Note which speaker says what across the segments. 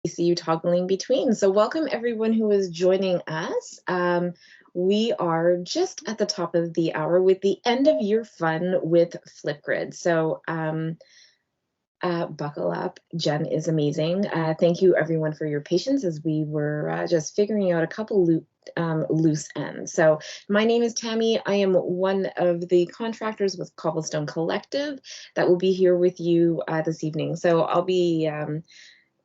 Speaker 1: see you toggling between. So welcome everyone who is joining us. We are just at the top of the hour with the end of year fun with Flipgrid. So buckle up. Jen is amazing. Thank you everyone for your patience as we were just figuring out a couple loose ends. So my name is Tammy. I am one of the contractors with Cobblestone Collective that will be here with you this evening. So I'll be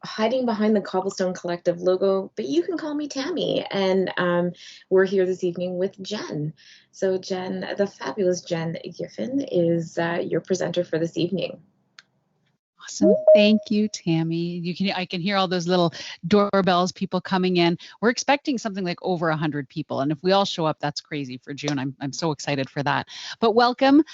Speaker 1: hiding behind the Cobblestone Collective logo, but you can call me Tammy. And we're here this evening with Jen. So Jen, the fabulous Jen Giffen is your presenter for this evening.
Speaker 2: Awesome. Thank you, Tammy. I can hear all those little doorbells, people coming in. We're expecting something like over 100 people. And if we all show up, that's crazy for June. I'm so excited for that. But welcome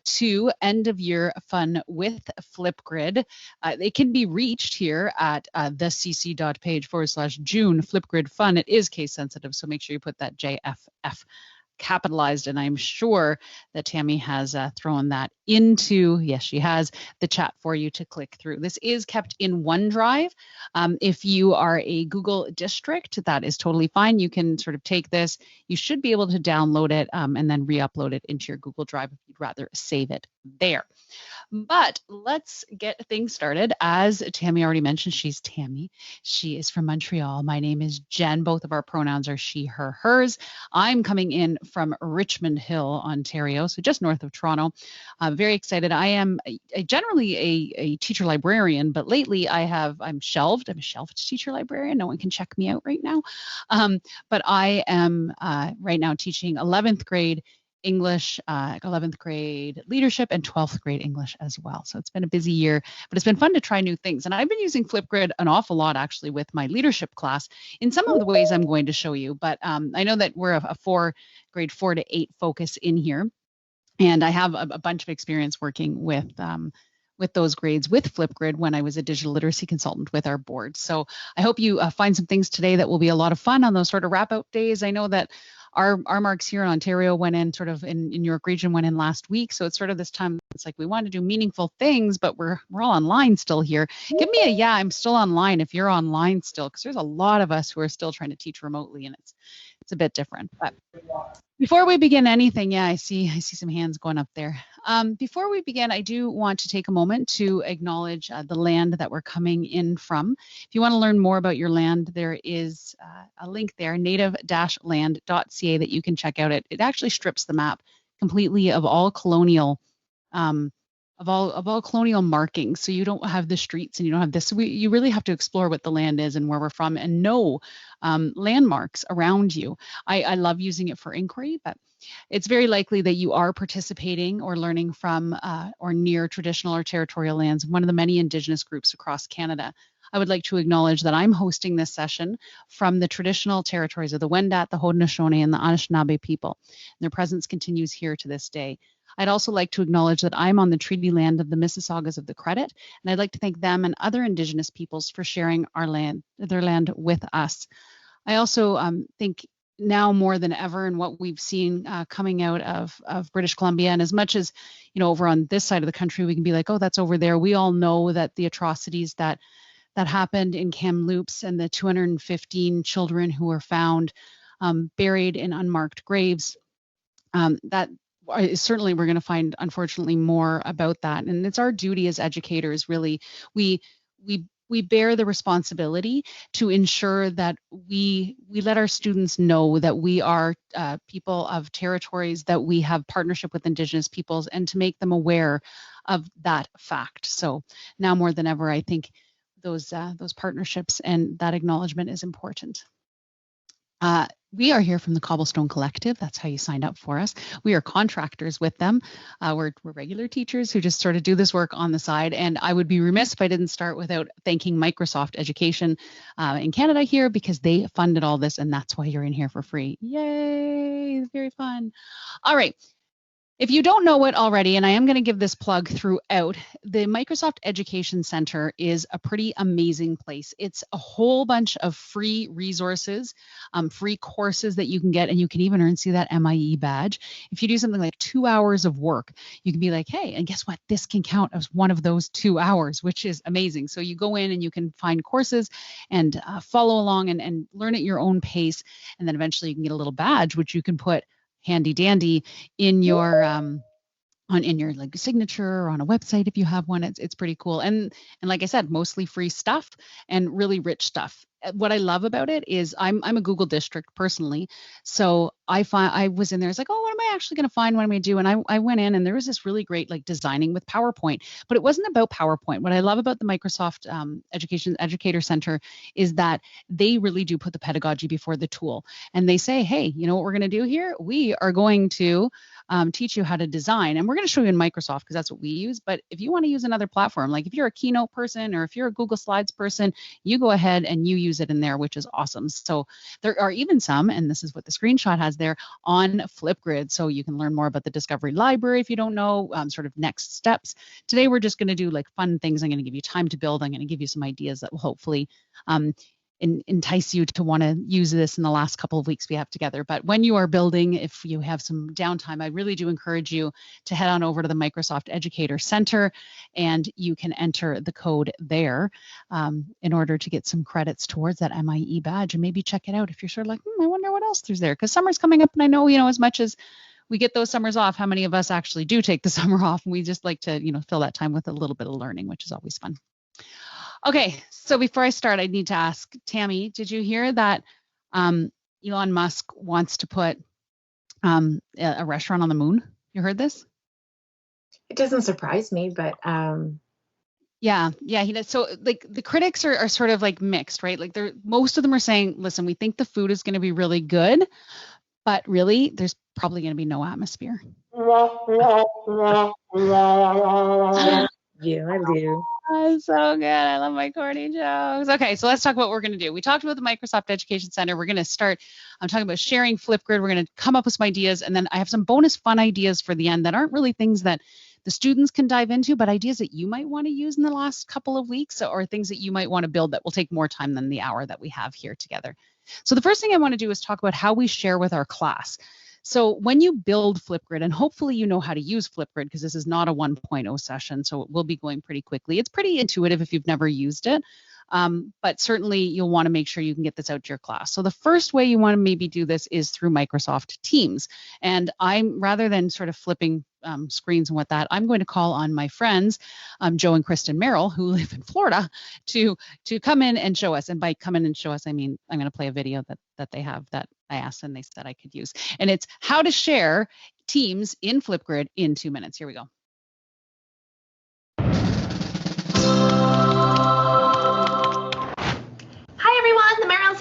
Speaker 2: to End of Year Fun with Flipgrid. It can be reached here at thecc.page/June Flipgrid Fun. It is case sensitive, so make sure you put that JFF capitalized, and I'm sure that Tammy has thrown that into, yes, she has, the chat for you to click through. This is kept in OneDrive. If you are a Google district, that is totally fine. You can sort of take this. You should be able to download it and then re-upload it into your Google Drive if you'd rather save it there. But let's get things started. As Tammy already mentioned, she's Tammy. She is from Montreal. My name is Jen. Both of our pronouns are she, her, hers. I'm coming in from Richmond Hill, Ontario, so just north of Toronto. I'm very excited. I am generally a teacher librarian, but lately I'm shelved. I'm a shelved teacher librarian. No one can check me out right now. But I am right now teaching 11th grade English, 11th grade leadership, and 12th grade English as well. So it's been a busy year, but it's been fun to try new things. And I've been using Flipgrid an awful lot actually with my leadership class in some of the ways I'm going to show you. But I know that we're a grade 4 to 8 focus in here. And I have a bunch of experience working with those grades with Flipgrid when I was a digital literacy consultant with our board. So I hope you find some things today that will be a lot of fun on those sort of wrap-up days. I know that our marks here in Ontario went in sort of in York region went in last week. So it's sort of this time, it's like we want to do meaningful things, but we're all online still here. Give me a yeah, I'm still online if you're online still, because there's a lot of us who are still trying to teach remotely, and it's a bit different. But before we begin anything, yeah, I see some hands going up there. Before we begin, I do want to take a moment to acknowledge the land that we're coming in from. If you want to learn more about your land, there is a link there, native-land.ca, that you can check out. It actually strips the map completely of all colonial colonial markings, so you don't have the streets and you don't have this. You really have to explore what the land is and where we're from, and know landmarks around you. I love using it for inquiry, but it's very likely that you are participating or learning from or near traditional or territorial lands, one of the many Indigenous groups across Canada. I would like to acknowledge that I'm hosting this session from the traditional territories of the Wendat, the Haudenosaunee, and the Anishinaabe people. And their presence continues here to this day. I'd also like to acknowledge that I'm on the treaty land of the Mississaugas of the Credit, and I'd like to thank them and other Indigenous peoples for sharing their land with us. I also think now more than ever, and what we've seen coming out of British Columbia, and as much as, over on this side of the country, we can be like, oh, that's over there. We all know that the atrocities that happened in Kamloops and the 215 children who were found buried in unmarked graves, that certainly we're going to find, unfortunately, more about that. And it's our duty as educators, really. We bear the responsibility to ensure that we let our students know that we are people of territories, that we have partnership with Indigenous peoples, and to make them aware of that fact. So now more than ever, I think those partnerships and that acknowledgement is important. We are here from the Cobblestone Collective. That's how you signed up for us. We are contractors with them. We're regular teachers who just sort of do this work on the side. And I would be remiss if I didn't start without thanking Microsoft Education in Canada here, because they funded all this, and that's why you're in here for free. Yay! It's very fun. All right. If you don't know it already, and I am going to give this plug throughout, the Microsoft Education Center is a pretty amazing place. It's a whole bunch of free resources, free courses that you can get, and you can even earn, see that MIE badge. If you do something like 2 hours of work, you can be like, hey, and guess what? This can count as one of those 2 hours, which is amazing. So you go in and you can find courses and follow along and learn at your own pace. And then eventually you can get a little badge, which you can put handy dandy in your in your like signature or on a website if you have one. It's pretty cool. And like I said, mostly free stuff and really rich stuff. What I love about it is I'm a Google district personally. So I was in there, it's like, oh, what am I actually going to find? What am I going to do? And I went in and there was this really great like designing with PowerPoint, but it wasn't about PowerPoint. What I love about the Microsoft Educator Center is that they really do put the pedagogy before the tool. And they say, hey, you know what we're going to do here? We are going to teach you how to design. And we're going to show you in Microsoft because that's what we use. But if you want to use another platform, like if you're a Keynote person or if you're a Google Slides person, you go ahead and you use it in there, which is awesome. So there are even some, and this is what the screenshot has there, on Flipgrid. So you can learn more about the Discovery Library if you don't know, sort of next steps. Today, we're just going to do like fun things. I'm going to give you time to build. I'm going to give you some ideas that will hopefully entice you to want to use this in the last couple of weeks we have together. But when you are building, if you have some downtime, I really do encourage you to head on over to the Microsoft Educator Center, and you can enter the code there in order to get some credits towards that MIE badge, and maybe check it out if you're sort of like, I wonder what else there's there, because summer's coming up, and I know, as much as we get those summers off, how many of us actually do take the summer off, and we just like to, fill that time with a little bit of learning, which is always fun. Okay, so before I start, I need to ask Tammy, did you hear that Elon Musk wants to put a restaurant on the moon? You heard this?
Speaker 1: It doesn't surprise me, but
Speaker 2: yeah, he does. So like the critics are sort of like mixed, right? Like most of them are saying, listen, we think the food is going to be really good, but really there's probably going to be no atmosphere.
Speaker 1: Yeah, I do.
Speaker 2: That's so good. I love my corny jokes. Okay, so let's talk about what we're going to do. We talked about the Microsoft Education Center. We're going to start talking about sharing Flipgrid. We're going to come up with some ideas, and then I have some bonus fun ideas for the end that aren't really things that the students can dive into, but ideas that you might want to use in the last couple of weeks, or things that you might want to build that will take more time than the hour that we have here together. So the first thing I want to do is talk about how we share with our class. So when you build Flipgrid, and hopefully you know how to use Flipgrid because this is not a 1.0 session, so it will be going pretty quickly. It's pretty intuitive if you've never used it, but certainly you'll want to make sure you can get this out to your class. So the first way you want to maybe do this is through Microsoft Teams. And rather than sort of flipping screens and that, I'm going to call on my friends, Joe and Kristen Merrill, who live in Florida, to come in and show us. And by come in and show us, I mean, I'm going to play a video that they have that I asked and they said I could use. And it's how to share Teams in Flipgrid in 2 minutes. Here we go.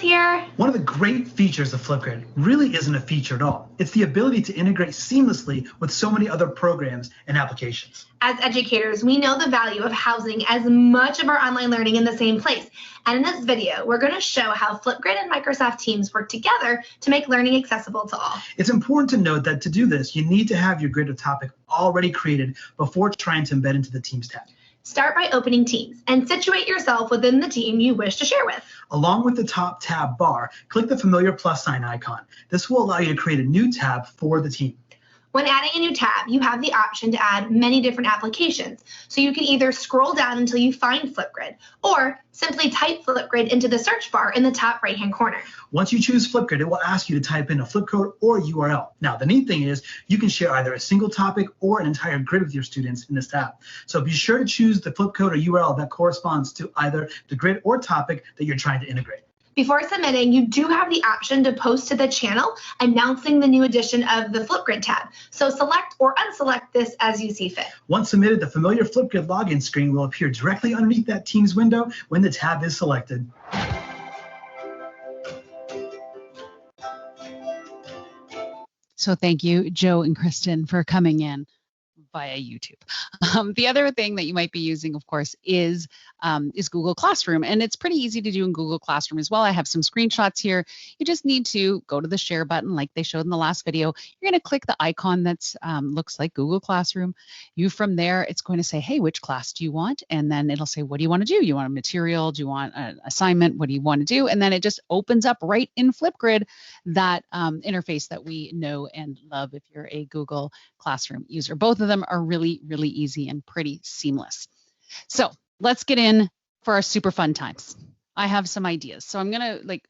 Speaker 3: Here. One of the great features of Flipgrid really isn't a feature at all. It's the ability to integrate seamlessly with so many other programs and applications.
Speaker 4: As educators, we know the value of housing as much of our online learning in the same place. And in this video, we're going to show how Flipgrid and Microsoft Teams work together to make learning accessible to all.
Speaker 3: It's important to note that to do this, you need to have your grid of topic already created before trying to embed into the Teams tab.
Speaker 4: Start by opening Teams and situate yourself within the team you wish to share with.
Speaker 3: Along with the top tab bar, click the familiar plus sign icon. This will allow you to create a new tab for the team.
Speaker 4: When adding a new tab, you have the option to add many different applications. So you can either scroll down until you find Flipgrid, or simply type Flipgrid into the search bar in the top right-hand corner.
Speaker 3: Once you choose Flipgrid, it will ask you to type in a flip code or URL. Now, the neat thing is you can share either a single topic or an entire grid with your students in this tab. So be sure to choose the flip code or URL that corresponds to either the grid or topic that you're trying to integrate.
Speaker 4: Before submitting, you do have the option to post to the channel announcing the new edition of the Flipgrid tab. So select or unselect this as you see fit.
Speaker 3: Once submitted, the familiar Flipgrid login screen will appear directly underneath that Teams window when the tab is selected.
Speaker 2: So thank you, Joe and Kristen, for coming in. via YouTube. The other thing that you might be using, of course, is Google Classroom. And it's pretty easy to do in Google Classroom as well. I have some screenshots here. You just need to go to the share button like they showed in the last video. You're going to click the icon that's looks like Google Classroom. From there, it's going to say, hey, which class do you want? And then it'll say, what do you want to do? You want a material? Do you want an assignment? What do you want to do? And then it just opens up right in Flipgrid that interface that we know and love if you're a Google Classroom user. Both of them are really, really easy and pretty seamless. So let's get in for our super fun times. I have some ideas. So I'm going to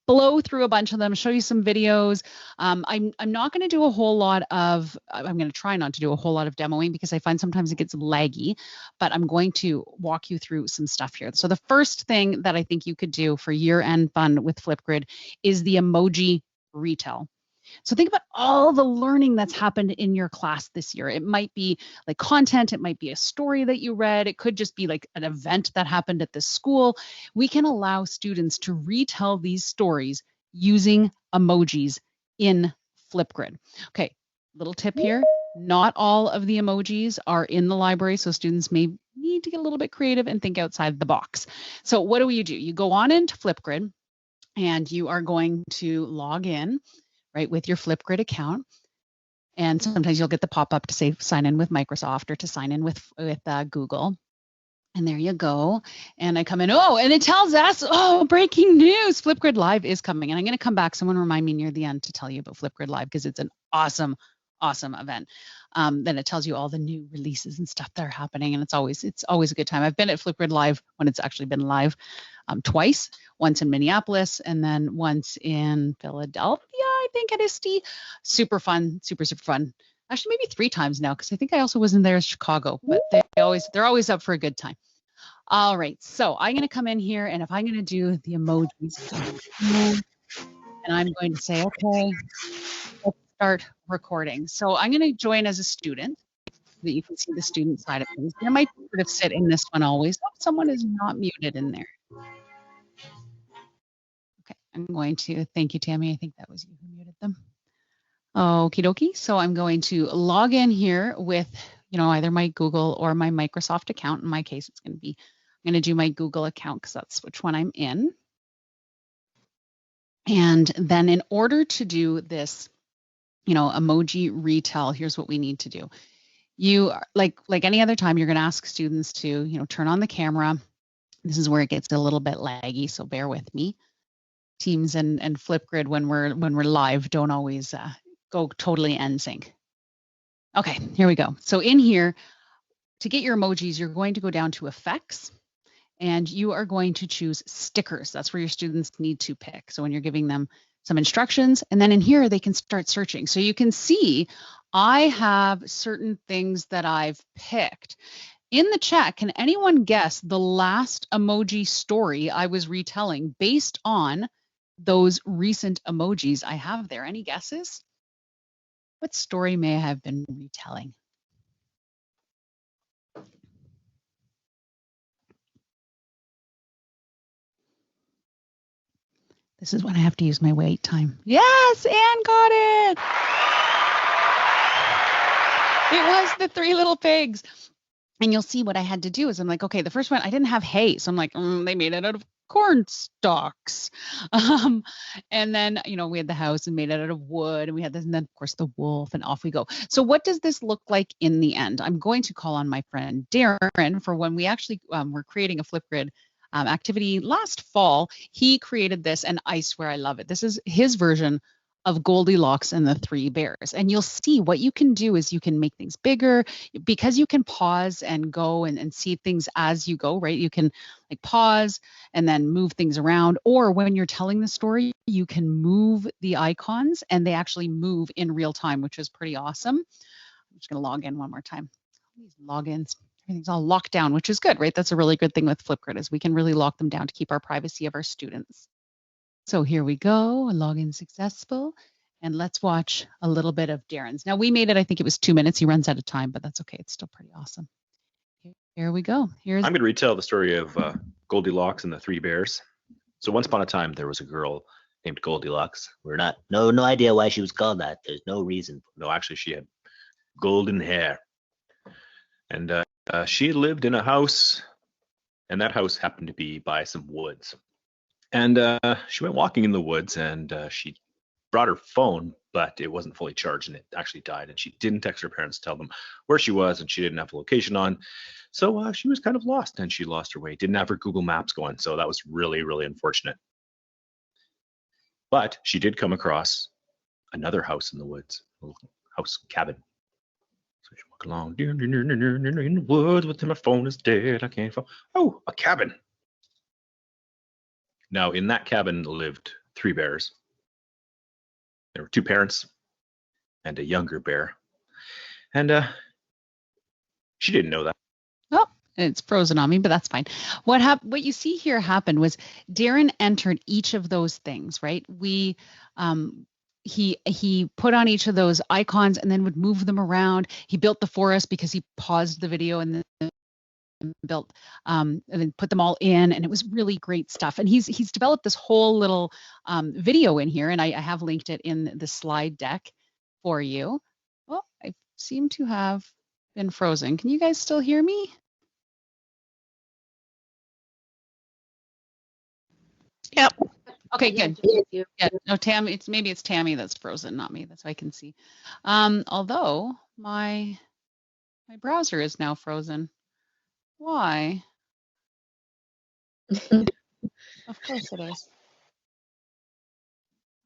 Speaker 2: blow through a bunch of them, show you some videos. I'm not going to do a whole lot of, I'm going to try not to do a whole lot of demoing because I find sometimes it gets laggy, but I'm going to walk you through some stuff here. So the first thing that I think you could do for year-end fun with Flipgrid is the Emoji Retail. So think about all the learning that's happened in your class this year. It might be like content, it might be a story that you read, it could just be like an event that happened at the school. We can allow students to retell these stories using emojis in Flipgrid. Okay, little tip here. Not all of the emojis are in the library, so students may need to get a little bit creative and think outside the box. So what do? You go on into Flipgrid and you are going to log in, right, with your Flipgrid account. And sometimes you'll get the pop-up to say sign in with Microsoft or to sign in with Google. And there you go. And I come in, and it tells us, breaking news, Flipgrid Live is coming. And I'm going to come back. Someone remind me near the end to tell you about Flipgrid Live because it's an awesome event. Then it tells you all the new releases and stuff that are happening. And it's always a good time. I've been at Flipgrid Live when it's actually been live twice, once in Minneapolis and then once in Philadelphia, I think at ISTE. Super fun, super fun. Actually, maybe 3 times now because I think I also was in there in Chicago, but they're always up for a good time. All right, so I'm going to come in here and if I'm going to do the emojis, and I'm going to say, okay, let's start recording. So I'm going to join as a student so that you can see the student side of things. I might sort of sit in this one always. Oh, someone is not muted in there. Okay, I'm going to, thank you, Tammy. I think that was you who muted them. Okie dokie. So I'm going to log in here with, either my Google or my Microsoft account. In my case, it's going to be, I'm going to do my Google account because that's which one I'm in. And then in order to do this, Emoji Retail, here's what we need to do. You, like any other time, you're going to ask students to, turn on the camera. This is where it gets a little bit laggy, so bear with me. Teams and Flipgrid when we're live don't always go totally NSYNC. Okay, here we go. So in here, to get your emojis, you're going to go down to Effects, and you are going to choose Stickers. That's where your students need to pick. So when you're giving them some instructions, and then in here, they can start searching. So you can see I have certain things that I've picked. In the chat, can anyone guess the last emoji story I was retelling based on those recent emojis I have there? Any guesses? What story may I have been retelling? This is when I have to use my wait time. Yes, Anne got it. It was the 3 little pigs. And you'll see what I had to do is I'm like, okay, the first one, I didn't have hay. So I'm like, they made it out of corn stalks. And then, we had the house and made it out of wood. And we had this, and then of course the wolf, and off we go. So what does this look like in the end? I'm going to call on my friend Darren for when we actually were creating a Flipgrid activity last fall. He created this and I swear I love it. This is his version of Goldilocks and the 3 Bears. And you'll see what you can do is you can make things bigger because you can pause and go and see things as you go, right? You can pause and then move things around. Or when you're telling the story, you can move the icons and they actually move in real time, which is pretty awesome. I'm just going to log in one more time. These logins, everything's all locked down, which is good, right? That's a really good thing with Flipgrid is we can really lock them down to keep our privacy of our students. So here we go, a login successful. And let's watch a little bit of Darren's. Now we made it, I think it was 2 minutes. He runs out of time, but that's okay. It's still pretty awesome. Here we go. I'm
Speaker 5: going to retell the story of Goldilocks and the 3 Bears. So once upon a time, there was a girl named Goldilocks.
Speaker 6: No idea why she was called that. There's no reason.
Speaker 5: No, actually she had golden hair. And she lived in a house, and that house happened to be by some woods. And she went walking in the woods, and she brought her phone, but it wasn't fully charged, and it actually died. And she didn't text her parents to tell them where she was, and she didn't have a location on. So she was kind of lost, and she lost her way. Didn't have her Google Maps going, so that was really, really unfortunate. But she did come across another house in the woods, a little house cabin. So she walked along in the woods with my phone is dead. I can't find. Oh, a cabin. Now, in that cabin lived 3 bears. There were 2 parents and a younger bear. And she didn't know that.
Speaker 2: Oh, it's frozen on me, but that's fine. What you see here happened was Darren entered each of those things, right? He put on each of those icons and then would move them around. He built the forest because he paused the video and then built and then put them all in, and it was really great stuff. And he's developed this whole little video in here, and I have linked it in the slide deck for you. Well, I seem to have been frozen. Can you guys still hear me?
Speaker 6: Yep.
Speaker 2: Okay, good.
Speaker 1: Yeah.
Speaker 2: Yeah, no, Tammy, maybe it's Tammy that's frozen, not me. That's what I can see. Although my browser is now frozen. Why? Of course it is.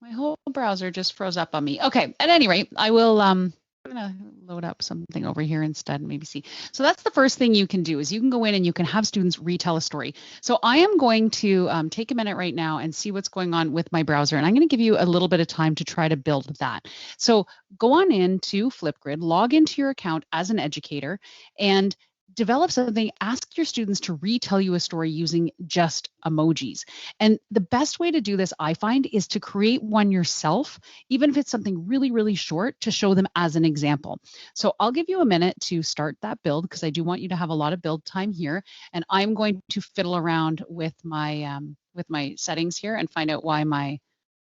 Speaker 2: My whole browser just froze up on me. Okay, at any rate, I will I'm gonna load up something over here instead and maybe see. So that's the first thing you can do is you can go in and you can have students retell a story. So I am going to take a minute right now and see what's going on with my browser. And I'm going to give you a little bit of time to try to build that. So go on into Flipgrid, log into your account as an educator, and develop something. Ask your students to retell you a story using just emojis. And the best way to do this, I find, is to create one yourself, even if it's something really, really short, to show them as an example. So I'll give you a minute to start that build because I do want you to have a lot of build time here. And I'm going to fiddle around with my settings here and find out why my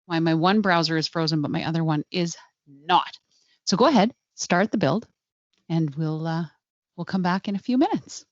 Speaker 2: one browser is frozen, but my other one is not. So go ahead, start the build, and we'll come back in a few minutes.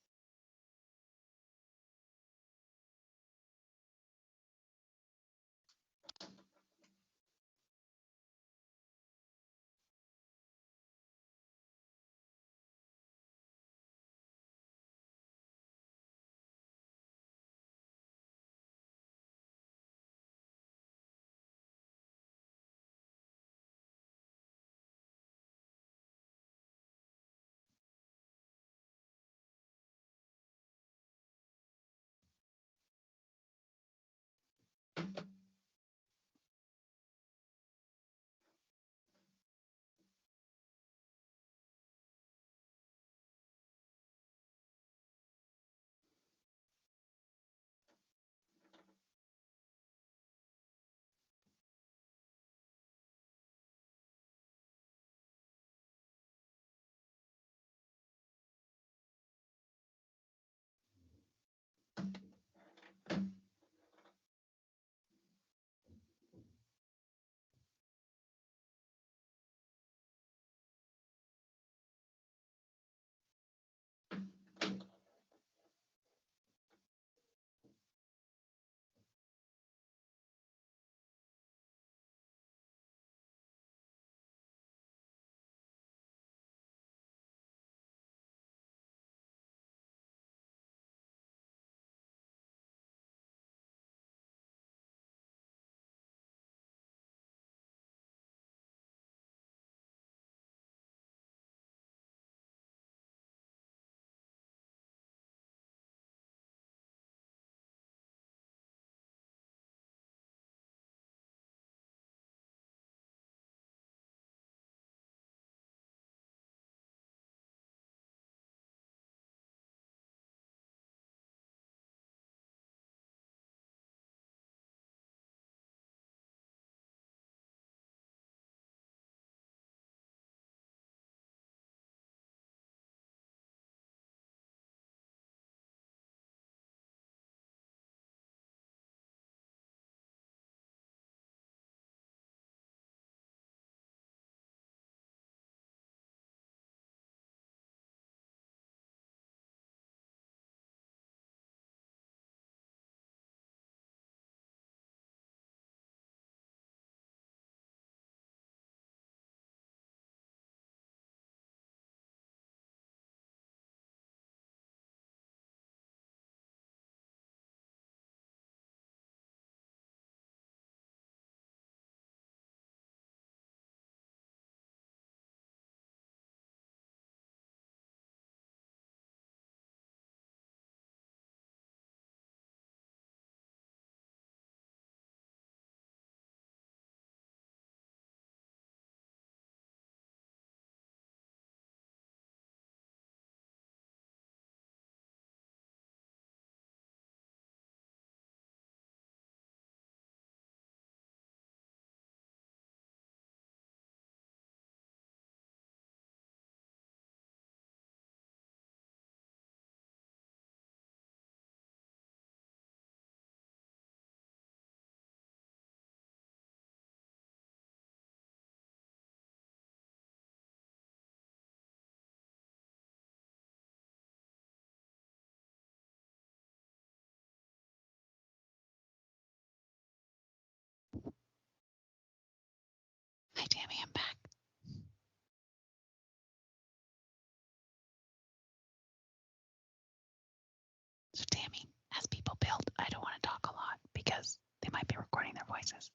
Speaker 2: surprises.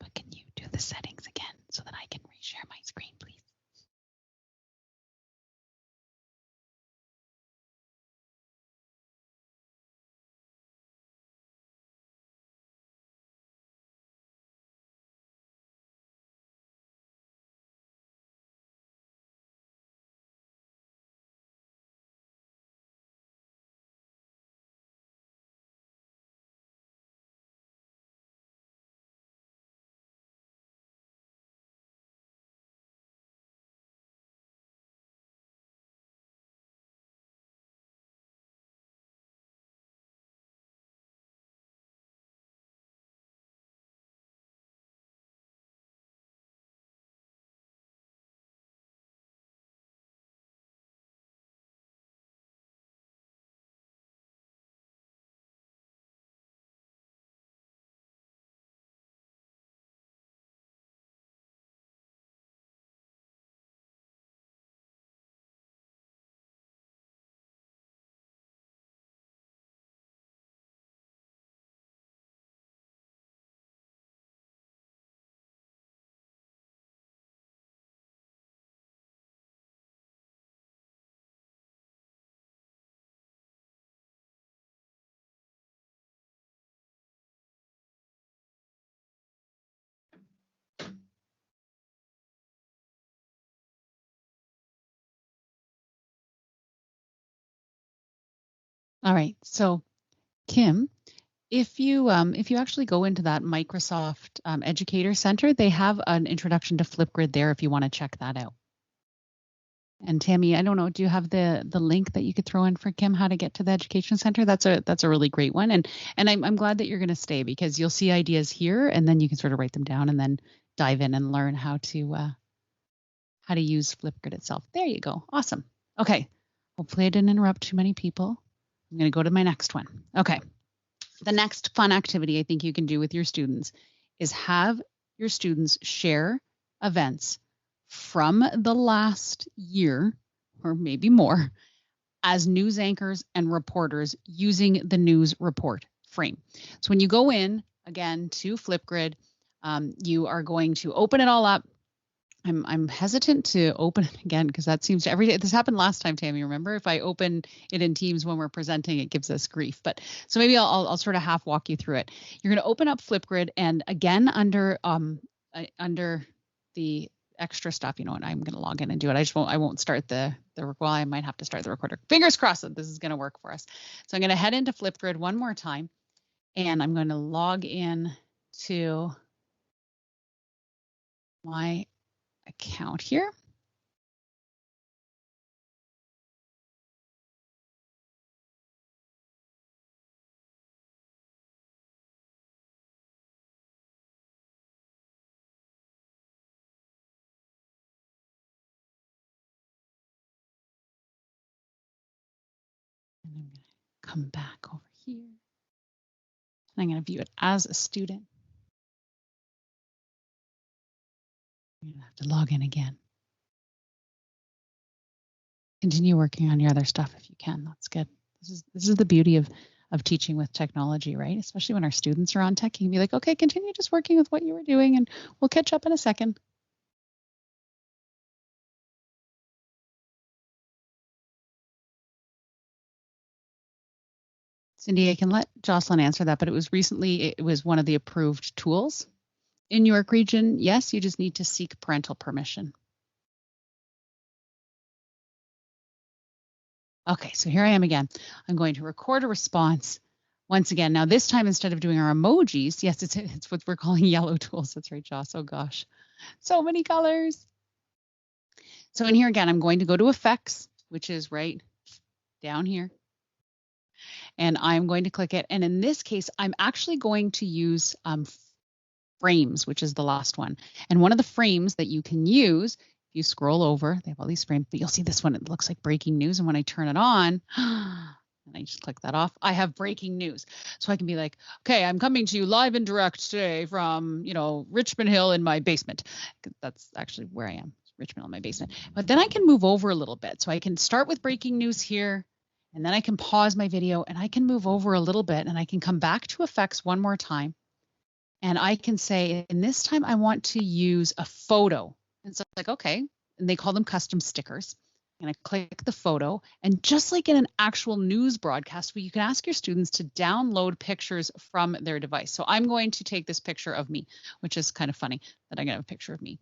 Speaker 2: But can you do the settings again so that I can reshare my screen, please? All right, so Kim, if you actually go into that Microsoft Educator Center, they have an introduction to Flipgrid there if you want to check that out. And Tammy, I don't know, do you have the link that you could throw in for Kim how to get to the Education Center? That's a really great one, and I'm glad that you're going to stay because you'll see ideas here, and then you can sort of write them down and then dive in and learn how to use Flipgrid itself. There you go, awesome. Okay, hopefully I didn't interrupt too many people. I'm going to go to my next one. Okay. The next fun activity I think you can do with your students is have your students share events from the last year or maybe more as news anchors and reporters using the news report frame. So when you go in again to Flipgrid, you are going to open it all up. I'm hesitant to open it again because that seems to every day. This happened last time, Tammy. Remember, if I open it in Teams when we're presenting, it gives us grief. But so maybe I'll sort of half walk you through it. You're going to open up Flipgrid, and again under the extra stuff, you know, and I'm going to log in and do it. I won't start the well, I might have to start the recorder. Fingers crossed that this is going to work for us. So I'm going to head into Flipgrid one more time, and I'm going to log in to my account here. And I'm going to come back over here. And I'm going to view it as a student. You're going to have to log in again. Continue working on your other stuff if you can. That's good. This is the beauty of teaching with technology, right? Especially when our students are on tech, you can be like, okay, continue just working with what you were doing and we'll catch up in a second. Cindy, I can let Jocelyn answer that, but it was one of the approved tools. In York Region, yes, you just need to seek parental permission. Okay, so here I am again. I'm going to record a response once again. Now this time, instead of doing our emojis, yes, it's what we're calling yellow tools. That's right, Joss. Oh gosh, so many colors. So in here again, I'm going to go to effects, which is right down here. And I'm going to click it. And in this case, I'm actually going to use frames, which is the last one. And one of the frames that you can use, if you scroll over, they have all these frames, but you'll see this one, it looks like breaking news. And when I turn it on, and I just click that off, I have breaking news. So I can be like, okay, I'm coming to you live and direct today from, Richmond Hill in my basement. That's actually where I am, Richmond Hill in my basement. But then I can move over a little bit. So I can start with breaking news here, and then I can pause my video and I can move over a little bit and I can come back to effects one more time. And I can say, and this time I want to use a photo. And so it's like, okay. And they call them custom stickers. And I click the photo. And just like in an actual news broadcast, where you can ask your students to download pictures from their device. So I'm going to take this picture of me, which is kind of funny that I'm going to have a picture of me.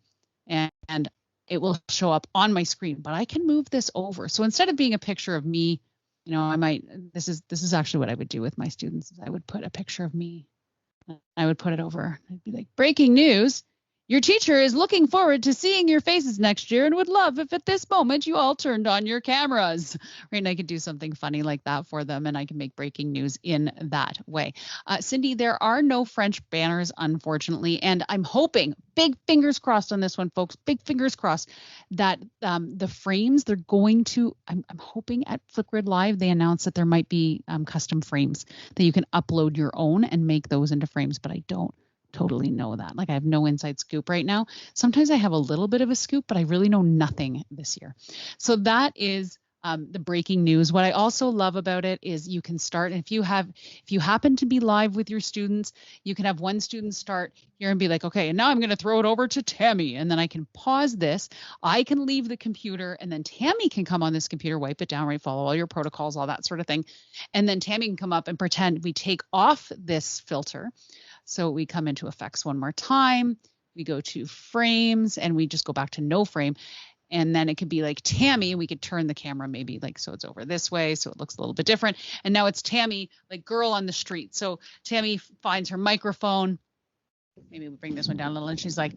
Speaker 2: And it will show up on my screen, but I can move this over. So instead of being a picture of me, you know, I might, this is actually what I would do with my students. I would put a picture of me. I would put it over. I'd be like, breaking news. Your teacher is looking forward to seeing your faces next year and would love if at this moment you all turned on your cameras. Right. And I could do something funny like that for them, and I can make breaking news in that way. Cindy, there are no French banners, unfortunately. And I'm hoping, big fingers crossed on this one, folks, big fingers crossed, that the frames they're going to, I'm hoping at Flipgrid Live, they announce that there might be custom frames that you can upload your own and make those into frames, but I don't totally know that. Like, I have no inside scoop right now. Sometimes I have a little bit of a scoop, but I really know nothing this year. So that is the breaking news. What I also love about it is you can start, and if you happen to be live with your students, you can have one student start here and be like, okay, and now I'm going to throw it over to Tammy, and then I can pause this. I can leave the computer, and then Tammy can come on this computer, wipe it down, right, follow all your protocols, all that sort of thing. And then Tammy can come up and pretend we take off this filter. So we come into effects one more time, we go to frames, and we just go back to no frame. And then it could be like Tammy, we could turn the camera maybe like so it's over this way, so it looks a little bit different. And now it's Tammy, like girl on the street. So Tammy finds her microphone. Maybe we bring this one down a little, and she's like,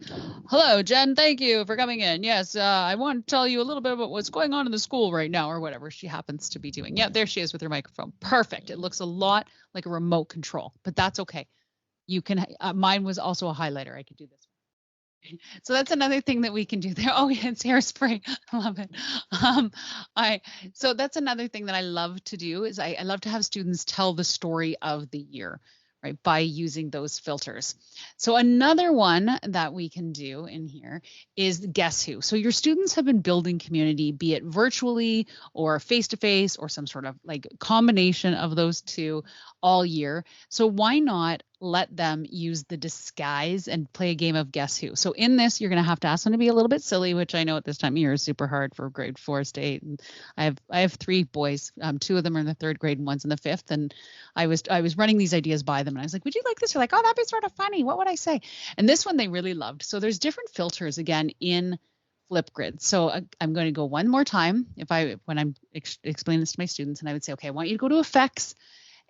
Speaker 2: hello, Jen, thank you for coming in. Yes, I want to tell you a little bit about what's going on in the school right now, or whatever she happens to be doing. Yeah, there she is with her microphone. Perfect. It looks a lot like a remote control, but that's okay. You can, mine was also a highlighter. I could do this. So that's another thing that we can do there. Oh, yeah, it's hairspray. I love it. So that's another thing that I love to do is I love to have students tell the story of the year, right, by using those filters. So another one that we can do in here is Guess Who. So your students have been building community, be it virtually or face-to-face or some sort of like combination of those two all year. So why not let them use the disguise and play a game of Guess Who? So in this, you're going to have to ask them to be a little bit silly, which I know at this time of year is super hard for grade 4 to 8. And I have 3 boys. 2 of them are in the 3rd grade and one's in the 5th. And I was running these ideas by them, and I was like, would you like this? They're like, oh, that'd be sort of funny. What would I say? And this one they really loved. So there's different filters again in Flipgrid. So I'm going to go one more time when I'm explaining this to my students, and I would say, okay, I want you to go to effects.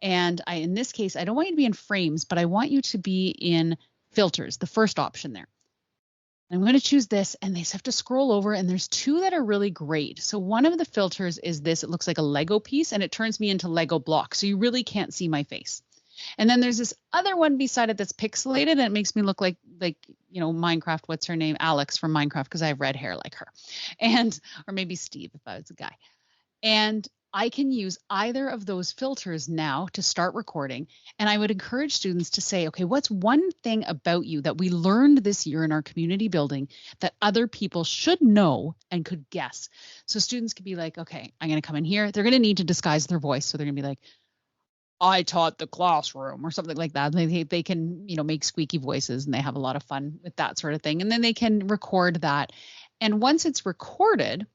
Speaker 2: And in this case, I don't want you to be in frames, but I want you to be in filters, the first option there. And I'm going to choose this, and they just have to scroll over, and there's 2 that are really great. So one of the filters is this. It looks like a Lego piece, and it turns me into Lego blocks. So you really can't see my face. And then there's this other one beside it that's pixelated, and it makes me look like, you know, Minecraft. What's her name? Alex from Minecraft, because I have red hair like her. Or maybe Steve if I was a guy. And I can use either of those filters now to start recording. And I would encourage students to say, okay, what's one thing about you that we learned this year in our community building that other people should know and could guess? So students could be like, okay, I'm going to come in here. They're going to need to disguise their voice. So they're going to be like, I taught the classroom or something like that. They can, you know, make squeaky voices, and they have a lot of fun with that sort of thing. And then they can record that. And once it's recorded,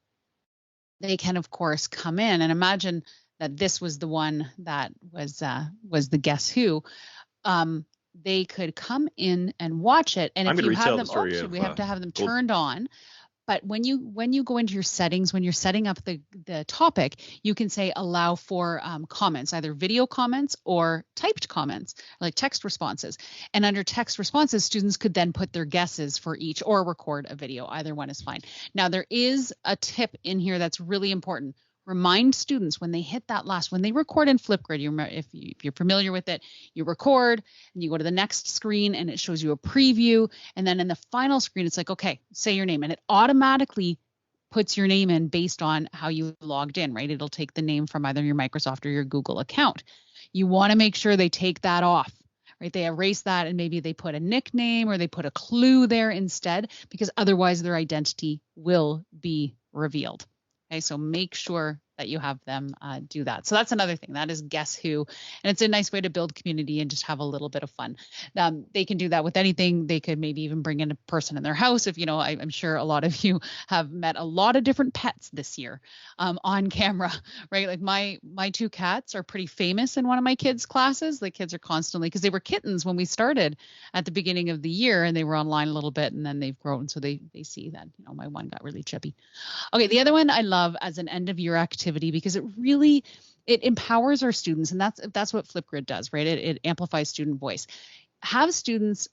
Speaker 2: they can, of course, come in and imagine that this was the one that was the Guess Who. They could come in and watch it. And if you have them, we have to have them turned on. But when you go into your settings, when you're setting up the topic, you can say allow for comments, either video comments or typed comments, like text responses. And under text responses, students could then put their guesses for each or record a video. Either one is fine. Now, there is a tip in here that's really important. Remind students when they hit that when they record in Flipgrid, you remember, if you're familiar with it, you record and you go to the next screen and it shows you a preview. And then in the final screen, it's like, okay, say your name. And it automatically puts your name in based on how you logged in, right? It'll take the name from either your Microsoft or your Google account. You want to make sure they take that off, right? They erase that, and maybe they put a nickname or they put a clue there instead, because otherwise their identity will be revealed. Okay, so make sure that you have them do that. So that's another thing. That is Guess Who. And it's a nice way to build community and just have a little bit of fun. They can do that with anything. They could maybe even bring in a person in their house. If, I'm sure a lot of you have met a lot of different pets this year on camera, right? Like my two cats are pretty famous in one of my kids' classes. The kids are constantly, because they were kittens when we started at the beginning of the year, and they were online a little bit, and then they've grown. So they see that, my one got really chippy. Okay, the other one I love as an end of year activity, because it empowers our students, and that's what Flipgrid does, right? It amplifies student voice. Have students,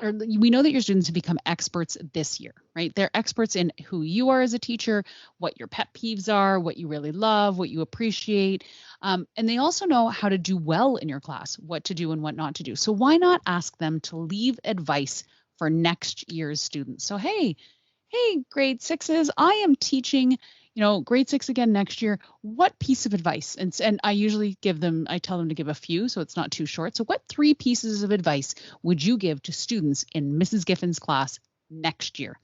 Speaker 2: or we know that your students have become experts this year, right? They're experts in who you are as a teacher, what your pet peeves are, what you really love, what you appreciate. And they also know how to do well in your class, what to do and what not to do. So why not ask them to leave advice for next year's students? So, hey, grade sixes, I am teaching, grade six again next year. What piece of advice? And I usually I tell them to give a few, so it's not too short. So what 3 pieces of advice would you give to students in Mrs. Giffen's class next year?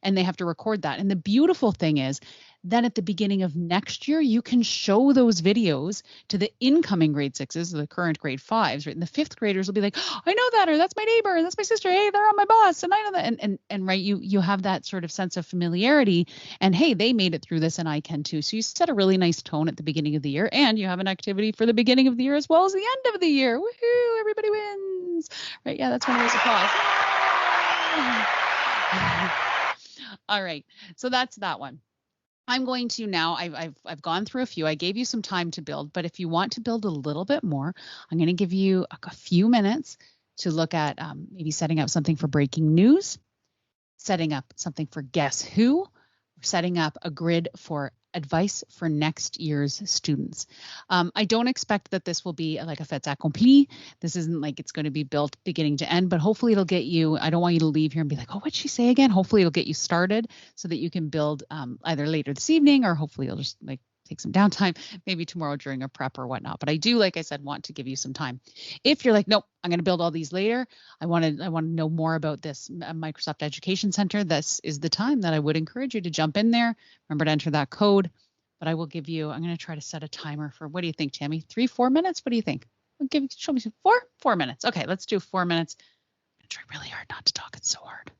Speaker 2: And they have to record that. And the beautiful thing is, then at the beginning of next year, you can show those videos to the incoming grade sixes, the current grade fives, right? And the 5th graders will be like, oh, I know that, or that's my neighbor, and that's my sister. Hey, they're on my bus, and I know that. And right, you have that sort of sense of familiarity. And hey, they made it through this, and I can too. So you set a really nice tone at the beginning of the year, and you have an activity for the beginning of the year as well as the end of the year. Woohoo! Everybody wins, right? Yeah, that's one of those applause. All right, so that's that one. I'm going to now, I've gone through a few. I gave you some time to build, but if you want to build a little bit more, I'm going to give you a few minutes to look at maybe setting up something for breaking news, setting up something for Guess Who, or setting up a grid for advice for next year's students. I don't expect that this will be like a fait accompli. This isn't like it's going to be built beginning to end, but hopefully it'll get you, I don't want you to leave here and be like, oh, what'd she say again? Hopefully it'll get you started so that you can build either later this evening, or hopefully you'll just like take some downtime, maybe tomorrow during a prep or whatnot. But I do, like I said, want to give you some time. If you're like, nope, I'm going to build all these later, I want to know more about this Microsoft Education Center, this is the time that I would encourage you to jump in there. Remember to enter that code. But I will give you, I'm going to try to set a timer for, what do you think, Tammy? 3, 4 minutes? What do you think? Show me 4 minutes. Okay, let's do 4 minutes. I'm going to try really hard not to talk. It's so hard.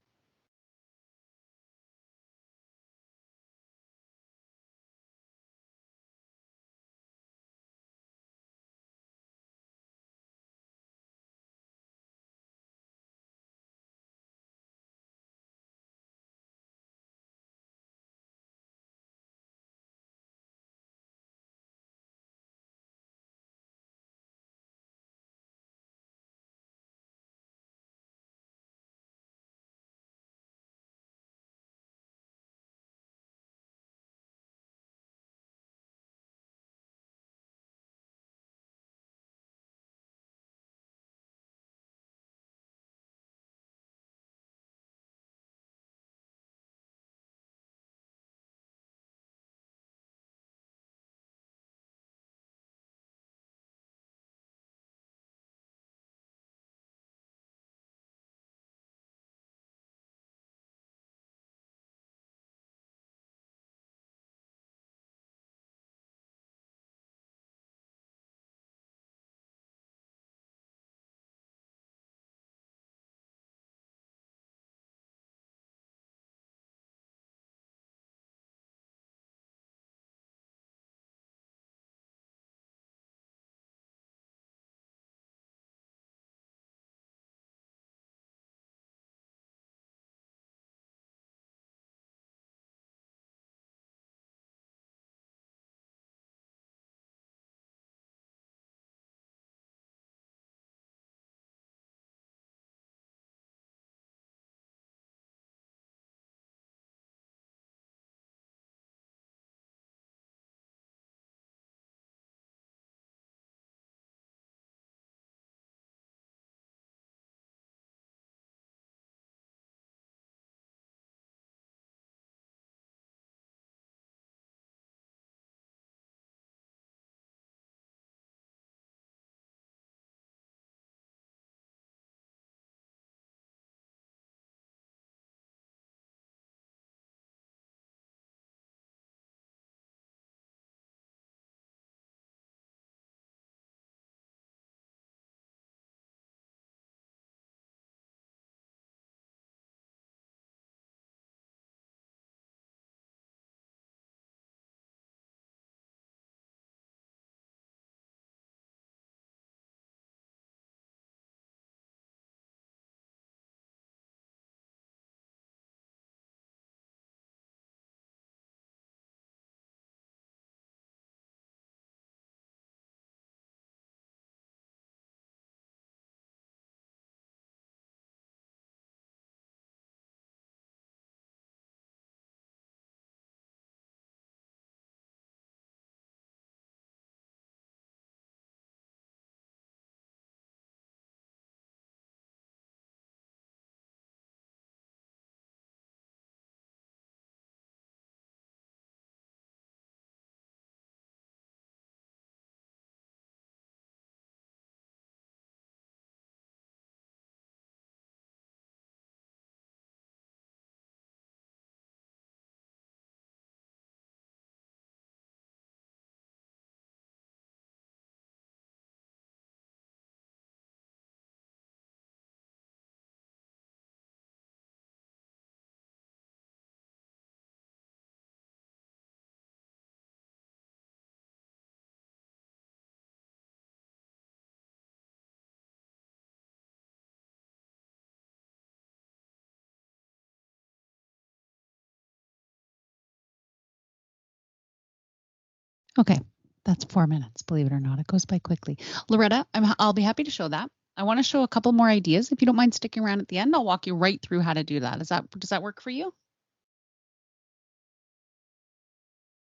Speaker 2: Okay, that's 4 minutes, believe it or not. It goes by quickly. Loretta, I'll be happy to show that. I want to show a couple more ideas. If you don't mind sticking around at the end, I'll walk you right through how to do that. Does that work for you?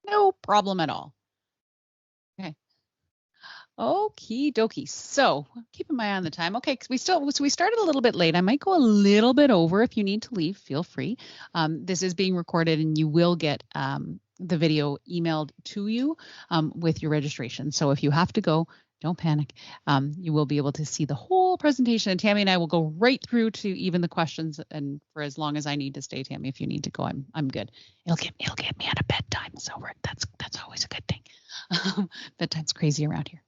Speaker 2: No problem at all. Okay. Okie dokie. So keeping my eye on the time. Okay, because we started a little bit late. I might go a little bit over. If you need to leave, feel free. This is being recorded, and you will get the video emailed to you with your registration. So if you have to go, don't panic. You will be able to see the whole presentation, and Tammy and I will go right through to even the questions. And for as long as I need to stay, Tammy, if you need to go, I'm good. It'll get me out of bedtime, so that's always a good thing. Bedtime's crazy around here.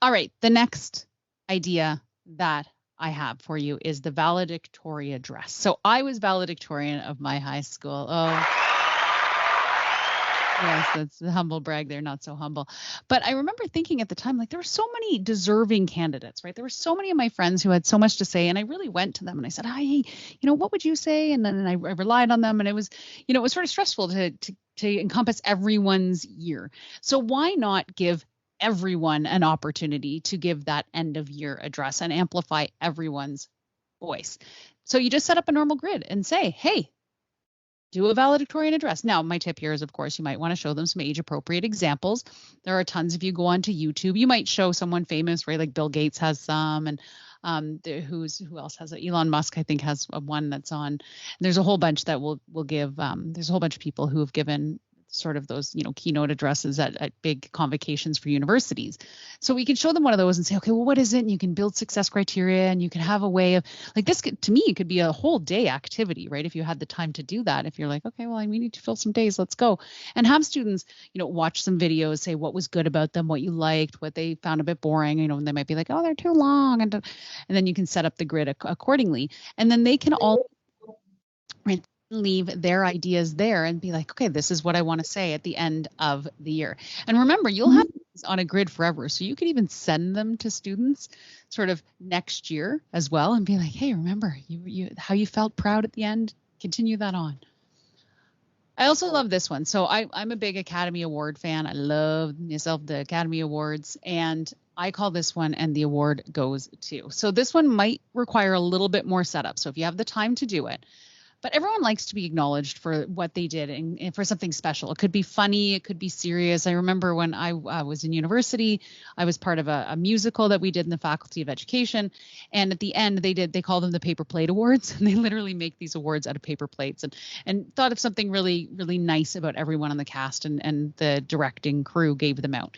Speaker 2: All right, the next idea that I have for you is the valedictory address. So I was valedictorian of my high school. Oh, yes, that's a humble brag there, not so humble. But I remember thinking at the time, like, there were so many deserving candidates, right? There were so many of my friends who had so much to say, and I really went to them and I said, hey, what would you say? And then I relied on them, and it was sort of stressful to encompass everyone's year. So why not give everyone an opportunity to give that end of year address and amplify everyone's voice? So you just set up a normal grid and say, hey, do a valedictorian address. Now, my tip here is, of course, you might want to show them some age appropriate examples. There are tons. If you go onto YouTube, you might show someone famous, right? Like Bill Gates has some, and who else has it? Elon Musk, I think, has one that's on. And there's a whole bunch that will give. There's a whole bunch of people who have given sort of those, keynote addresses at big convocations for universities. So we can show them one of those and say, okay, well, what is it? And you can build success criteria, and you can have a way of, like, this to me, it could be a whole day activity, right? If you had the time to do that, if you're like, okay, well, we need to fill some days, let's go. And have students, watch some videos, say what was good about them, what you liked, what they found a bit boring, and they might be like, oh, they're too long. And then you can set up the grid accordingly. And then they can all leave their ideas there and be like, okay, this is what I want to say at the end of the year. And remember, you'll have these on a grid forever. So you can even send them to students sort of next year as well and be like, hey, remember you how you felt proud at the end? Continue that on. I also love this one. So I'm a big Academy Award fan. I love myself the Academy Awards, and I call this one "And the Award Goes To." So this one might require a little bit more setup. So if you have the time to do it, but everyone likes to be acknowledged for what they did and for something special. It could be funny. It could be serious. I remember when I was in university, I was part of a musical that we did in the Faculty of Education. And at the end, they call them the Paper Plate Awards. And they literally make these awards out of paper plates, and thought of something really, really nice about everyone on the cast, and the directing crew gave them out.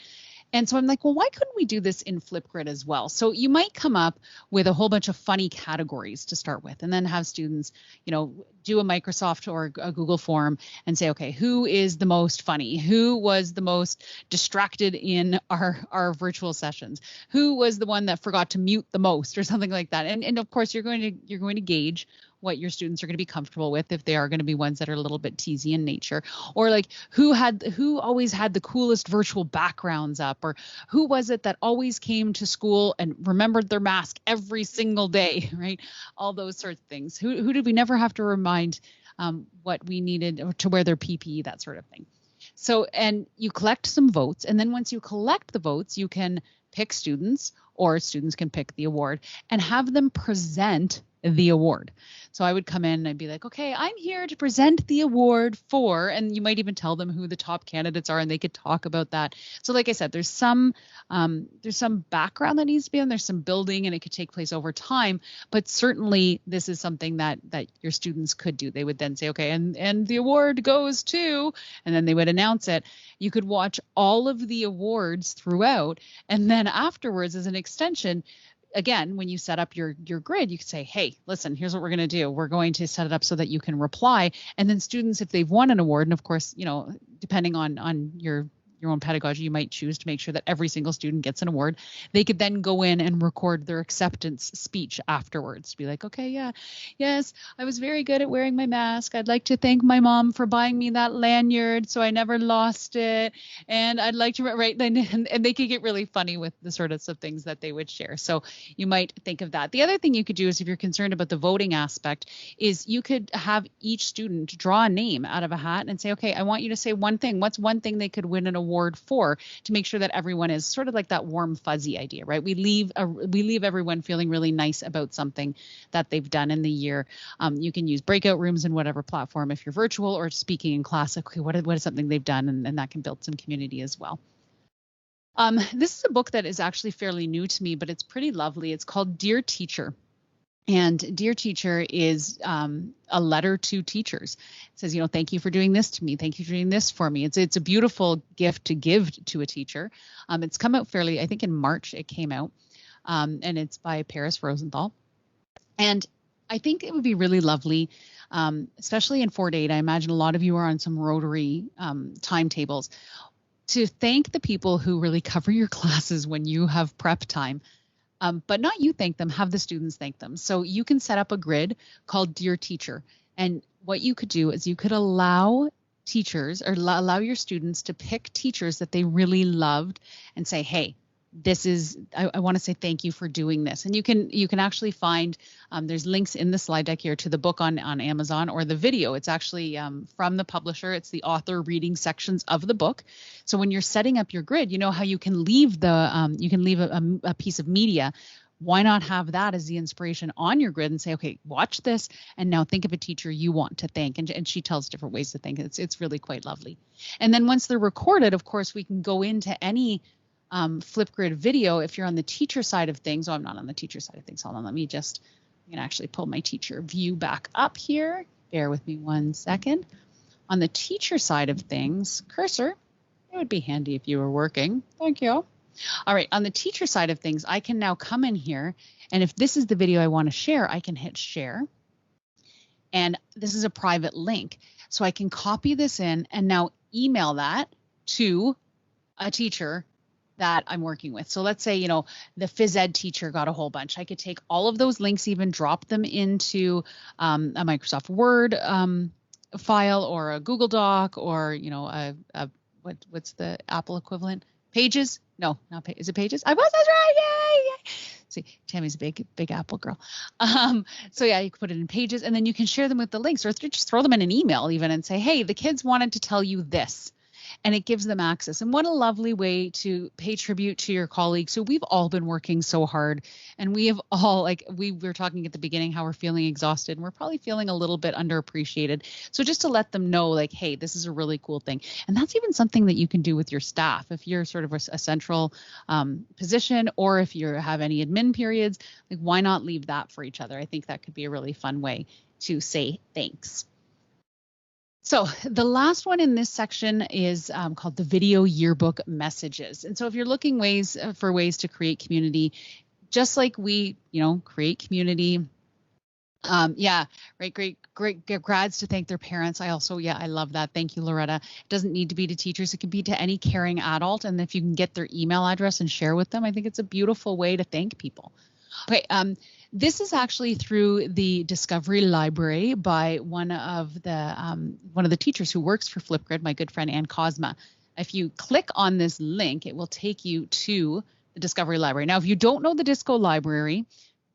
Speaker 2: And so I'm like, well, why couldn't we do this in Flipgrid as well? So you might come up with a whole bunch of funny categories to start with, and then have students, do a Microsoft or a Google form and say, okay, who is the most funny? Who was the most distracted in our virtual sessions? Who was the one that forgot to mute the most, or something like that? And of course, you're going to gauge what your students are going to be comfortable with, if they are going to be ones that are a little bit teasy in nature, or like who always had the coolest virtual backgrounds up, or who was it that always came to school and remembered their mask every single day, right? All those sorts of things. Who did we never have to remind what we needed to wear their PPE, that sort of thing. So, and you collect some votes, and then once you collect the votes, you can pick students, or students can pick the award, and have them present the award. So I would come in and I'd be like, okay, I'm here to present the award for, and you might even tell them who the top candidates are, and they could talk about that. So like I said, there's some background that needs to be on, there's some building, and it could take place over time, but certainly this is something that your students could do. They would then say, okay, and the award goes to, and then they would announce it. You could watch all of the awards throughout, and then afterwards, as an extension, again, when you set up your grid, you could say, hey, listen, here's what we're going to do. We're going to set it up so that you can reply. And then students, if they've won an award, and of course, depending on your own pedagogy, you might choose to make sure that every single student gets an award. They could then go in and record their acceptance speech afterwards. Be like, okay, yes, I was very good at wearing my mask. I'd like to thank my mom for buying me that lanyard so I never lost it. And I'd like to, right, and they could get really funny with the sort of things that they would share. So you might think of that. The other thing you could do is, if you're concerned about the voting aspect, is you could have each student draw a name out of a hat and say, okay, I want you to say one thing. What's one thing they could win an award award for, to make sure that everyone is sort of like that warm fuzzy idea, right? We leave everyone feeling really nice about something that they've done in the year. You can use breakout rooms in whatever platform if you're virtual, or speaking in class. Okay, what is something they've done, and that can build some community as well. This is a book that is actually fairly new to me, but it's pretty lovely. It's called Dear Teacher. And Dear Teacher is a letter to teachers. It says, thank you for doing this to me. Thank you for doing this for me. It's a beautiful gift to give to a teacher. It's come out fairly, I think in March it came out, and it's by Paris Rosenthal. And I think it would be really lovely, especially in 4-8. I imagine a lot of you are on some Rotary timetables, to thank the people who really cover your classes when you have prep time. But not you thank them, have the students thank them. So you can set up a grid called Dear Teacher. And what you could do is you could allow teachers, or allow your students to pick teachers that they really loved and say, hey, I want to say thank you for doing this. And you can actually find, there's links in the slide deck here to the book on Amazon, or the video. It's actually from the publisher. It's the author reading sections of the book. So when you're setting up your grid, you know how you can leave a piece of media. Why not have that as the inspiration on your grid and say, okay, watch this, and now think of a teacher you want to thank. And she tells different ways to thank. It's really quite lovely. And then once they're recorded, of course, we can go into any Flipgrid video if you're on the teacher side of things. Oh, I'm not on the teacher side of things. Hold on, I'm gonna actually pull my teacher view back up here. Bear with me 1 second. On the teacher side of things, cursor, it would be handy if you were working. Thank you. All right, on the teacher side of things, I can now come in here, and if this is the video I want to share, I can hit share. And this is a private link. So I can copy this in and now email that to a teacher that I'm working with. So let's say, the phys ed teacher got a whole bunch. I could take all of those links, even drop them into a Microsoft Word file, or a Google Doc, or, what's the Apple equivalent? Pages? No, not Pages. Is it Pages? I was, that's right. Yay. See, Tammy's a big Apple girl. So yeah, you can put it in Pages, and then you can share them with the links, or just throw them in an email even and say, hey, the kids wanted to tell you this. And it gives them access. And what a lovely way to pay tribute to your colleagues. So we've all been working so hard, and we have all, we were talking at the beginning how we're feeling exhausted, and we're probably feeling a little bit underappreciated. So just to let them know, hey, this is a really cool thing. And that's even something that you can do with your staff. If you're sort of a central position, or if you have any admin periods, why not leave that for each other? I think that could be a really fun way to say thanks. So the last one in this section is called the video yearbook messages. And so if you're looking for ways to create community, just like we, create community. Right. Great grads to thank their parents. I love that. Thank you, Loretta. It doesn't need to be to teachers. It can be to any caring adult. And if you can get their email address and share with them, I think it's a beautiful way to thank people. Okay. This is actually through the Discovery Library by one of the teachers who works for Flipgrid, my good friend Ann Cosma. If you click on this link, it will take you to the Discovery Library. Now, if you don't know the Disco Library,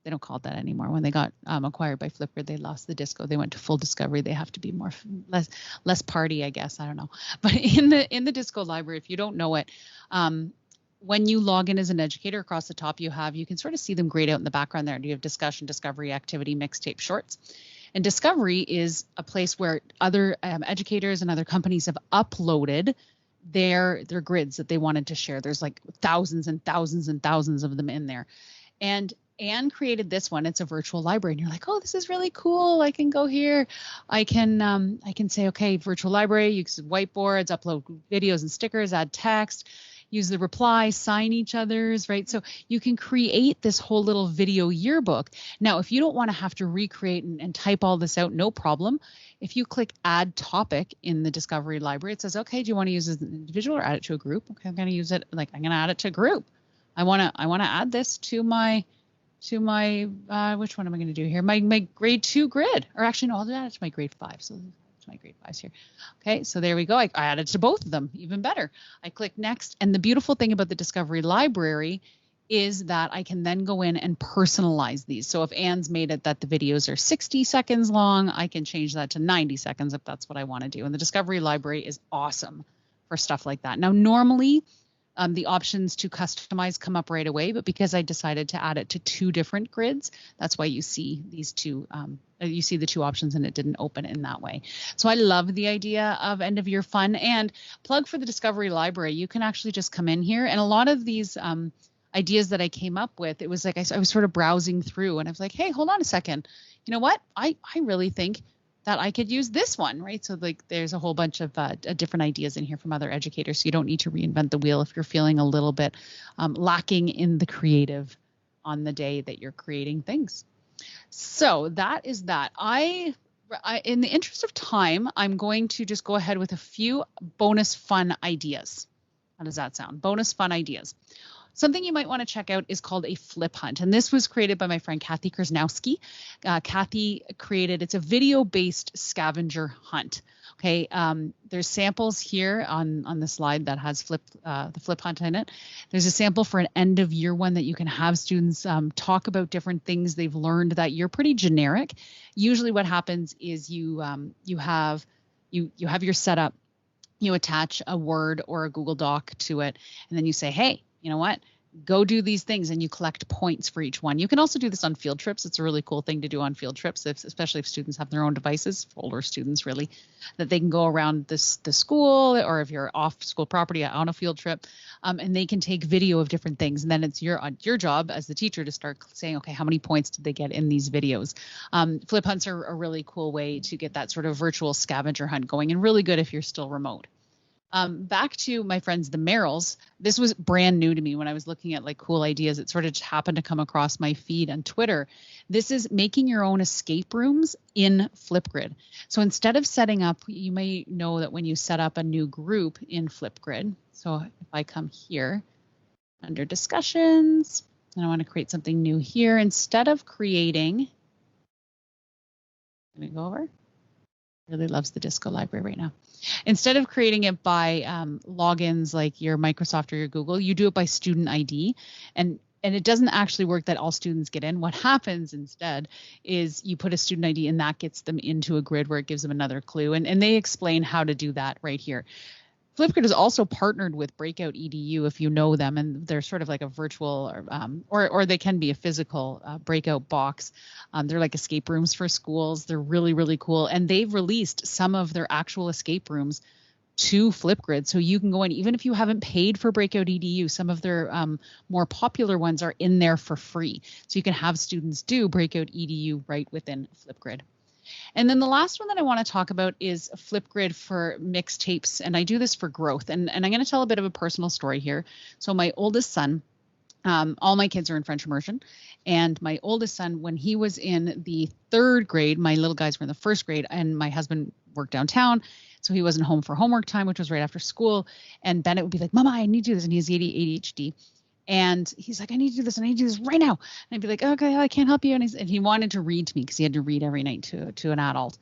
Speaker 2: they don't call it that anymore. When they got acquired by Flipgrid, they lost the Disco. They went to full Discovery. They have to be less party, I guess. I don't know. But in the Disco Library, if you don't know it, when you log in as an educator, across the top you can sort of see them grayed out in the background there. You have discussion, discovery, activity, mixtape, shorts. And Discovery is a place where other educators and other companies have uploaded their grids that they wanted to share. There's thousands and thousands and thousands of them in there. And Anne created this one. It's a virtual library. And you're like, oh, this is really cool. I can go here. I can say, okay, virtual library, you can whiteboards, upload videos and stickers, add text, use the reply, sign each other's, right? So you can create this whole little video yearbook. Now, if you don't want to have to recreate and type all this out, no problem. If you click add topic in the Discovery Library, it says, okay, do you want to use it as an individual or add it to a group? Okay, I'm going to use it, I'm going to add it to a group. I want to add this to my which one am I going to do here? My grade 2 grid, or actually, no, I'll add it to my grade 5. So it's my grade 5s here. Okay, so there we go. I added to both of them, even better. I click next. And the beautiful thing about the Discovery Library is that I can then go in and personalize these. So if Anne's made it that the videos are 60 seconds long, I can change that to 90 seconds if that's what I want to do. And the Discovery Library is awesome stuff like that. Now, normally the options to customize come up right away, but because I decided to add it to 2 different grids, that's why you see these 2, you see the 2 options, and it didn't open in that way. So I love the idea of end of year fun. And plug for the Discovery Library, you can actually just come in here, and a lot of these ideas that I came up with, it was like I was sort of browsing through, and I was like, hey, hold on a second. You know what? I really think that I could use this one, right? So like there's a whole bunch of different ideas in here from other educators. So you don't need to reinvent the wheel if you're feeling a little bit lacking in the creative on the day that you're creating things. So that is that. I in the interest of time, I'm going to just go ahead with a few bonus fun ideas. How does that sound? Bonus fun ideas. Something you might want to check out is called a flip hunt. And this was created by my friend Kathy Krasnowski. Kathy created, it's a video-based scavenger hunt. Okay, there's samples here on the slide that has the flip hunt in it. There's a sample for an end of year one that you can have students talk about different things they've learned that year, pretty generic. Usually what happens is you have your setup, you attach a Word or a Google Doc to it, and then you say, hey, you know what? Go do these things, and you collect points for each one. You can also do this on field trips. It's a really cool thing to do on field trips, especially if students have their own devices, older students really, that they can go around the school, or if you're off school property on a field trip, and they can take video of different things. And then it's your job as the teacher to start saying, okay, how many points did they get in these videos? Flip hunts are a really cool way to get that sort of virtual scavenger hunt going, and really good if you're still remote. Back to my friends, the Merrills. This was brand new to me when I was looking at like cool ideas. It sort of just happened to come across my feed on Twitter. This is making your own escape rooms in Flipgrid. So instead of setting up, you may know that when you set up a new group in Flipgrid, so if I come here under discussions, and I want to create something new here, instead of creating, let me go over. Really loves the Disco library right now. Instead of creating it by logins like your Microsoft or your Google, you do it by student ID. And it doesn't actually work that all students get in. What happens instead is you put a student ID, and that gets them into a grid where it gives them another clue. And they explain how to do that right here. Flipgrid is also partnered with Breakout EDU, if you know them, and they're sort of like a virtual or they can be a physical breakout box. They're like escape rooms for schools. They're really, really cool. And they've released some of their actual escape rooms to Flipgrid. So you can go in, even if you haven't paid for Breakout EDU, some of their more popular ones are in there for free. So you can have students do Breakout EDU right within Flipgrid. And then the last one that I want to talk about is Flipgrid for mixtapes. And I do this for growth. And I'm going to tell a bit of a personal story here. So my oldest son, all my kids are in French immersion. And my oldest son, when he was in the 3rd grade, my little guys were in the 1st grade, and my husband worked downtown. So he wasn't home for homework time, which was right after school. And Bennett would be like, Mama, I need to do this. And he has ADHD. And he's like, I need to do this. I need to do this right now. And I'd be like, okay, I can't help you. And he wanted to read to me because he had to read every night to an adult.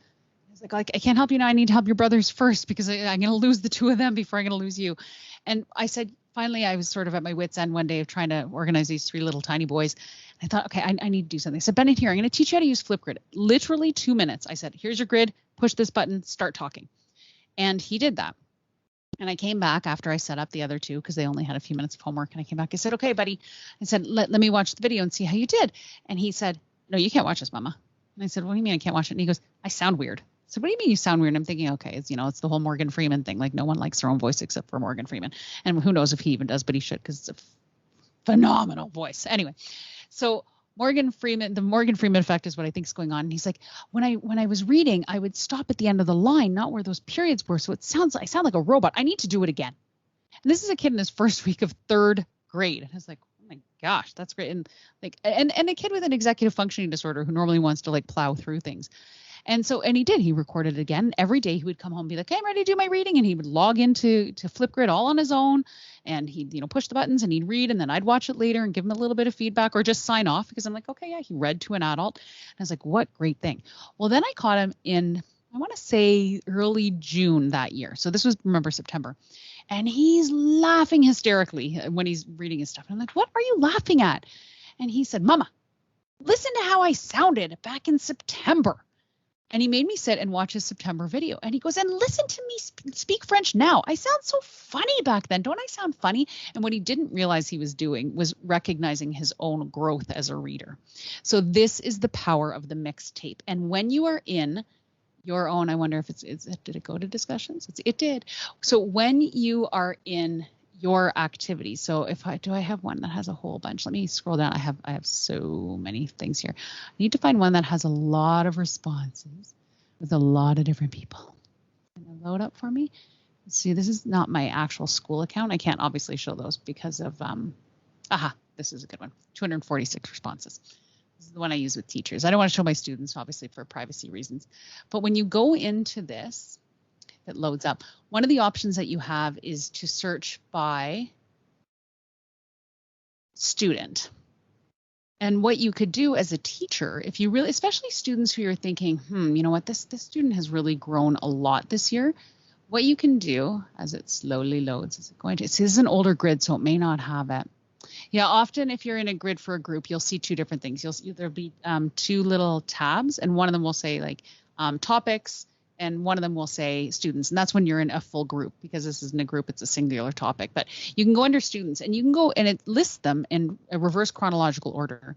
Speaker 2: He's like, I can't help you now. I need to help your brothers first because I'm going to lose the 2 of them before I'm going to lose you. And I said, finally, I was sort of at my wit's end one day of trying to organize these 3 little tiny boys. I thought, okay, I need to do something. I said, Bennett, here, I'm going to teach you how to use Flipgrid. Literally 2 minutes. I said, here's your grid. Push this button. Start talking. And he did that. And I came back after I set up the other 2 because they only had a few minutes of homework. And I came back. I said, okay, buddy. I said, let me watch the video and see how you did. And he said, no, you can't watch this, Mama. And I said, what do you mean I can't watch it? And he goes, I sound weird. I said, what do you mean you sound weird? And I'm thinking, okay, it's the whole Morgan Freeman thing. Like no one likes their own voice except for Morgan Freeman. And who knows if he even does, but he should because it's a phenomenal voice. Anyway, so the Morgan Freeman effect is what I think is going on. And he's like, when I was reading, I would stop at the end of the line, not where those periods were. So I sound like a robot. I need to do it again. And this is a kid in his 1st week of 3rd grade. And I was like, oh my gosh, that's great. And like, and a kid with an executive functioning disorder who normally wants to like plow through things. And he did. He recorded it again. Every day he would come home and be like, hey, I'm ready to do my reading. And he would log into Flipgrid all on his own. And he'd, push the buttons and he'd read. And then I'd watch it later and give him a little bit of feedback or just sign off because I'm like, okay, yeah, he read to an adult. And I was like, what great thing. Well, then I caught him in, I want to say early June that year. So this was, remember, September. And he's laughing hysterically when he's reading his stuff. And I'm like, what are you laughing at? And he said, Mama, listen to how I sounded back in September. And he made me sit and watch his September video. And he goes, and listen to me speak French now. I sound so funny back then. Don't I sound funny? And what he didn't realize he was doing was recognizing his own growth as a reader. So this is the power of the mixtape. And when you are in your own, I wonder if did it go to discussions? It did. So when you are in your activity. So do I have one that has a whole bunch? Let me scroll down. I have so many things here. I need to find one that has a lot of responses with a lot of different people. Can it load up for me? Let's see, this is not my actual school account. I can't obviously show those because of this is a good one. 246 responses. This is the one I use with teachers. I don't want to show my students, obviously, for privacy reasons. But when you go into this, it loads up. One of the options that you have is to search by student. And what you could do as a teacher, if you really, especially students who you're thinking, you know what, this student has really grown a lot this year. What you can do as it slowly loads, this is an older grid, so it may not have it. Yeah, often if you're in a grid for a group, you'll see two different things. There'll be two little tabs, and one of them will say like topics, and one of them will say students. And that's when you're in a full group, because this isn't a group, it's a singular topic. But you can go under students and you can go and it lists them in a reverse chronological order.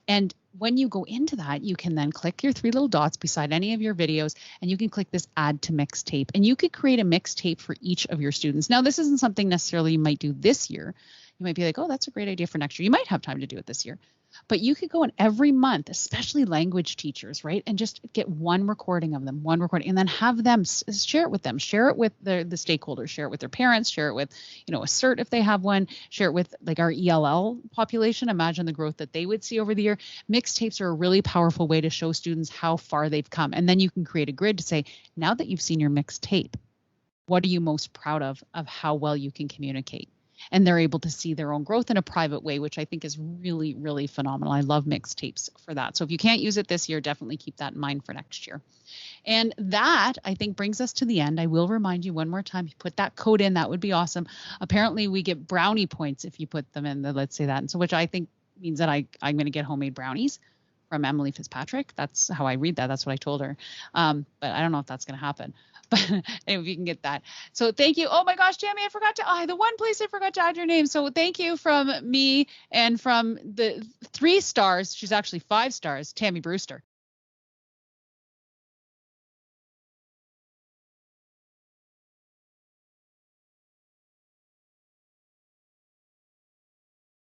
Speaker 2: And when you go into that, you can then click your three little dots beside any of your videos, and you can click this add to mixtape, and you could create a mixtape for each of your students. Now, this isn't something necessarily you might do this year. You might be like, oh, that's a great idea for next year. You might have time to do it this year. But you could go in every month, especially language teachers, right? And just get one recording of them, and then have them share it with them, share it with the stakeholders, share it with their parents, share it with, a CERT if they have one, share it with like our ELL population. Imagine the growth that they would see over the year. Mixtapes are a really powerful way to show students how far they've come. And then you can create a grid to say, now that you've seen your mixtape, what are you most proud of how well you can communicate? And they're able to see their own growth in a private way, which I think is really, really phenomenal. I love mixtapes for that. So if you can't use it this year, definitely keep that in mind for next year. And that, I think, brings us to the end. I will remind you one more time, you put that code in, that would be awesome. Apparently, we get brownie points if you put them in, let's say that. And so which I think means that I'm going to get homemade brownies from Emily Fitzpatrick. That's how I read that. That's what I told her. But I don't know if that's going to happen. But if you can get that. So thank you. Oh my gosh, Tammy, I forgot to, the one place I forgot to add your name. So thank you from me and from the 3 stars. She's actually 5 stars, Tammy Brewster.